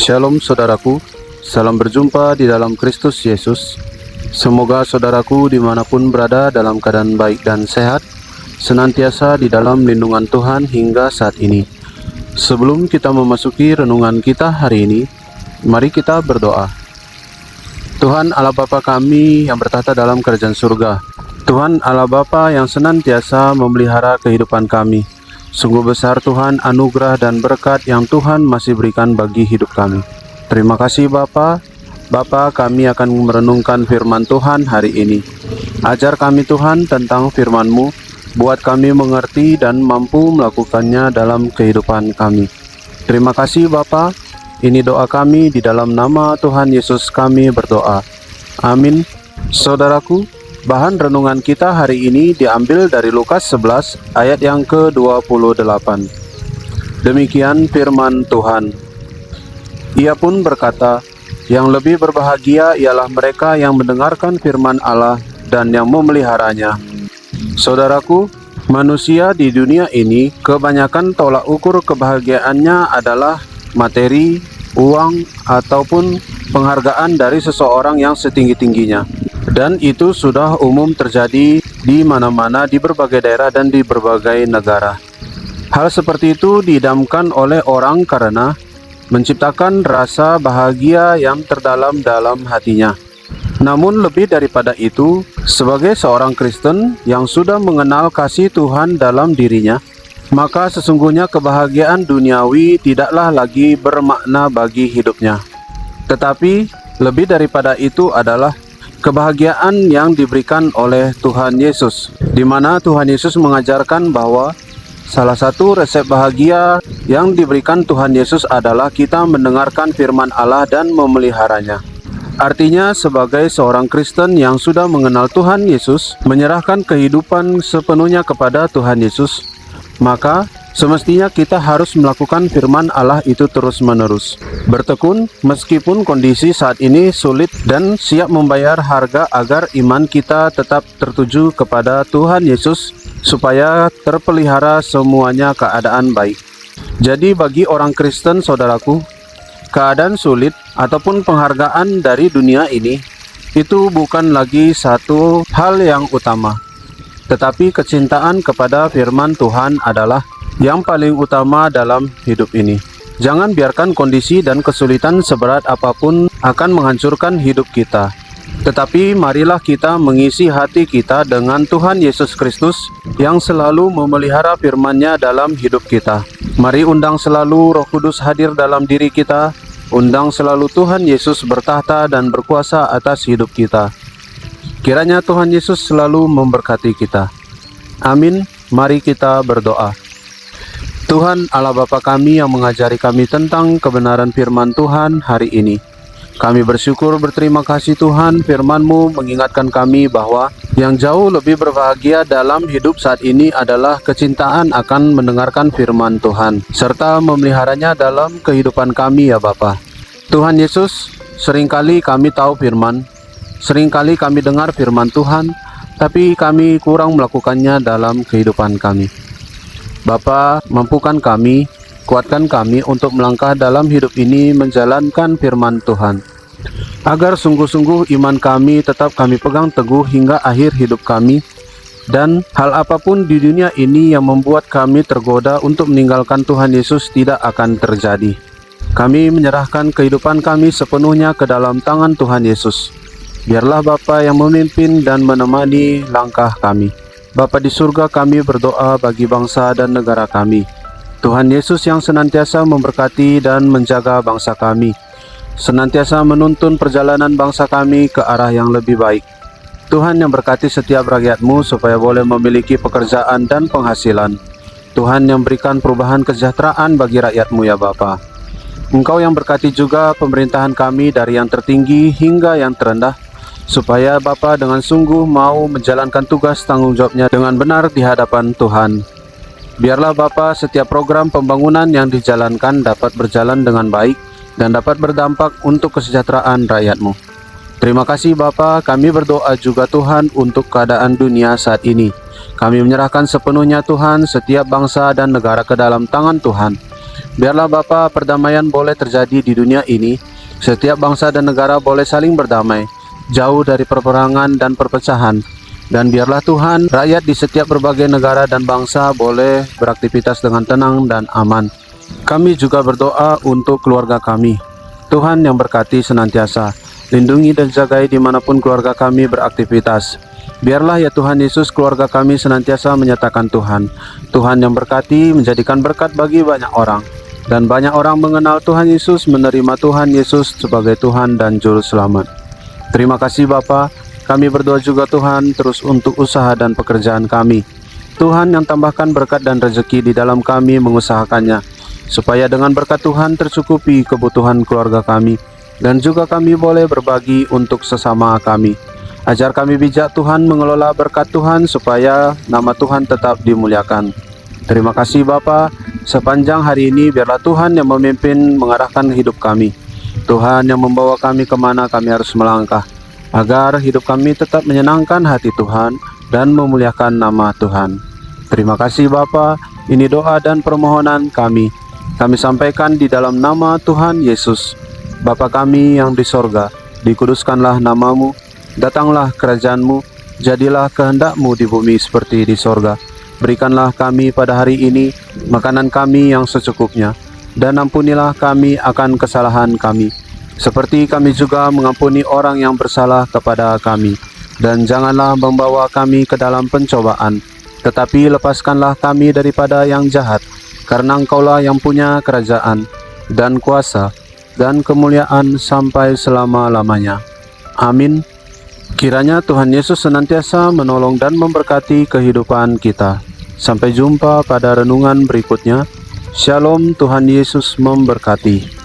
Shalom saudaraku, salam berjumpa di dalam Kristus Yesus. Semoga saudaraku dimanapun berada dalam keadaan baik dan sehat, senantiasa di dalam lindungan Tuhan hingga saat ini. Sebelum kita memasuki renungan kita hari ini, mari kita berdoa. Tuhan Allah Bapa kami yang bertahta dalam kerajaan surga, Tuhan Allah Bapa yang senantiasa memelihara kehidupan kami. Sungguh besar Tuhan anugerah dan berkat yang Tuhan masih berikan bagi hidup kami. Terima kasih Bapa. Bapa, kami akan merenungkan firman Tuhan hari ini. Ajar kami Tuhan tentang firman-Mu, buat kami mengerti dan mampu melakukannya dalam kehidupan kami. Terima kasih Bapa. Ini doa kami di dalam nama Tuhan Yesus kami berdoa. Amin. Saudaraku, bahan renungan kita hari ini diambil dari Lukas 11 ayat yang ke-28. Demikian firman Tuhan. Ia pun berkata, yang lebih berbahagia ialah mereka yang mendengarkan firman Allah dan yang memeliharanya. Saudaraku, manusia di dunia ini kebanyakan tolak ukur kebahagiaannya adalah materi, uang, ataupun penghargaan dari seseorang yang setinggi-tingginya. Dan itu sudah umum terjadi di mana-mana, di berbagai daerah dan di berbagai negara. Hal seperti itu diidamkan oleh orang karena menciptakan rasa bahagia yang terdalam dalam hatinya. Namun lebih daripada itu, sebagai seorang Kristen yang sudah mengenal kasih Tuhan dalam dirinya, maka sesungguhnya kebahagiaan duniawi tidaklah lagi bermakna bagi hidupnya. Tetapi lebih daripada itu adalah kebahagiaan yang diberikan oleh Tuhan Yesus, di mana Tuhan Yesus mengajarkan bahwa salah satu resep bahagia yang diberikan Tuhan Yesus adalah kita mendengarkan firman Allah dan memeliharanya. Artinya, sebagai seorang Kristen yang sudah mengenal Tuhan Yesus, menyerahkan kehidupan sepenuhnya kepada Tuhan Yesus, maka semestinya kita harus melakukan firman Allah itu terus-menerus. Bertekun meskipun kondisi saat ini sulit dan siap membayar harga agar iman kita tetap tertuju kepada Tuhan Yesus supaya terpelihara semuanya keadaan baik. Jadi bagi orang Kristen saudaraku, keadaan sulit ataupun penghargaan dari dunia ini itu bukan lagi satu hal yang utama. Tetapi kecintaan kepada firman Tuhan adalah yang paling utama dalam hidup ini. Jangan biarkan kondisi dan kesulitan seberat apapun akan menghancurkan hidup kita. Tetapi marilah kita mengisi hati kita dengan Tuhan Yesus Kristus yang selalu memelihara firman-Nya dalam hidup kita. Mari undang selalu Roh Kudus hadir dalam diri kita. Undang selalu Tuhan Yesus bertahta dan berkuasa atas hidup kita. Kiranya Tuhan Yesus selalu memberkati kita. Amin. Mari kita berdoa. Tuhan Allah Bapa kami yang mengajari kami tentang kebenaran firman Tuhan hari ini. Kami bersyukur berterima kasih Tuhan, firman-Mu mengingatkan kami bahwa yang jauh lebih berbahagia dalam hidup saat ini adalah kecintaan akan mendengarkan firman Tuhan, serta memeliharanya dalam kehidupan kami ya Bapa. Tuhan Yesus, seringkali kami tahu firman, seringkali kami dengar firman Tuhan, tapi kami kurang melakukannya dalam kehidupan kami. Bapa, mampukan kami, kuatkan kami untuk melangkah dalam hidup ini menjalankan firman Tuhan, agar sungguh-sungguh iman kami tetap kami pegang teguh hingga akhir hidup kami, dan hal apapun di dunia ini yang membuat kami tergoda untuk meninggalkan Tuhan Yesus tidak akan terjadi. Kami menyerahkan kehidupan kami sepenuhnya ke dalam tangan Tuhan Yesus. Biarlah Bapa yang memimpin dan menemani langkah kami. Bapa di surga, kami berdoa bagi bangsa dan negara kami. Tuhan Yesus yang senantiasa memberkati dan menjaga bangsa kami, senantiasa menuntun perjalanan bangsa kami ke arah yang lebih baik. Tuhan yang berkati setiap rakyat-Mu supaya boleh memiliki pekerjaan dan penghasilan. Tuhan yang berikan perubahan kesejahteraan bagi rakyat-Mu ya Bapa. Engkau yang berkati juga pemerintahan kami dari yang tertinggi hingga yang terendah, supaya Bapa dengan sungguh mau menjalankan tugas tanggung jawabnya dengan benar di hadapan Tuhan. Biarlah Bapa setiap program pembangunan yang dijalankan dapat berjalan dengan baik dan dapat berdampak untuk kesejahteraan rakyat-Mu. Terima kasih Bapa, kami berdoa juga Tuhan untuk keadaan dunia saat ini. Kami menyerahkan sepenuhnya Tuhan setiap bangsa dan negara ke dalam tangan Tuhan. Biarlah Bapa, perdamaian boleh terjadi di dunia ini. Setiap bangsa dan negara boleh saling berdamai, jauh dari peperangan dan perpecahan. Dan biarlah Tuhan, rakyat di setiap berbagai negara dan bangsa boleh beraktivitas dengan tenang dan aman. Kami juga berdoa untuk keluarga kami. Tuhan yang berkati senantiasa, lindungi dan jagai dimanapun keluarga kami beraktivitas. Biarlah ya Tuhan Yesus, keluarga kami senantiasa menyatakan Tuhan. Tuhan yang berkati menjadikan berkat bagi banyak orang. Dan banyak orang mengenal Tuhan Yesus, menerima Tuhan Yesus sebagai Tuhan dan Juru Selamat. Terima kasih Bapa. Kami berdoa juga Tuhan terus untuk usaha dan pekerjaan kami. Tuhan yang tambahkan berkat dan rezeki di dalam kami mengusahakannya, supaya dengan berkat Tuhan tercukupi kebutuhan keluarga kami, dan juga kami boleh berbagi untuk sesama kami. Ajar kami bijak Tuhan mengelola berkat Tuhan supaya nama Tuhan tetap dimuliakan. Terima kasih Bapa. Sepanjang hari ini biarlah Tuhan yang memimpin mengarahkan hidup kami. Tuhan yang membawa kami kemana kami harus melangkah, agar hidup kami tetap menyenangkan hati Tuhan dan memuliakan nama Tuhan. Terima kasih Bapa. Ini doa dan permohonan kami. Kami sampaikan di dalam nama Tuhan Yesus. Bapa kami yang di sorga, dikuduskanlah namamu, datanglah kerajaan-Mu, jadilah kehendak-Mu di bumi seperti di sorga. Berikanlah kami pada hari ini makanan kami yang secukupnya, dan ampunilah kami akan kesalahan kami, seperti kami juga mengampuni orang yang bersalah kepada kami. Dan janganlah membawa kami ke dalam pencobaan, tetapi lepaskanlah kami daripada yang jahat, karena Engkaulah yang punya kerajaan, dan kuasa, dan kemuliaan sampai selama-lamanya. Amin. Kiranya Tuhan Yesus senantiasa menolong dan memberkati kehidupan kita. Sampai jumpa pada renungan berikutnya. Shalom, Tuhan Yesus memberkati.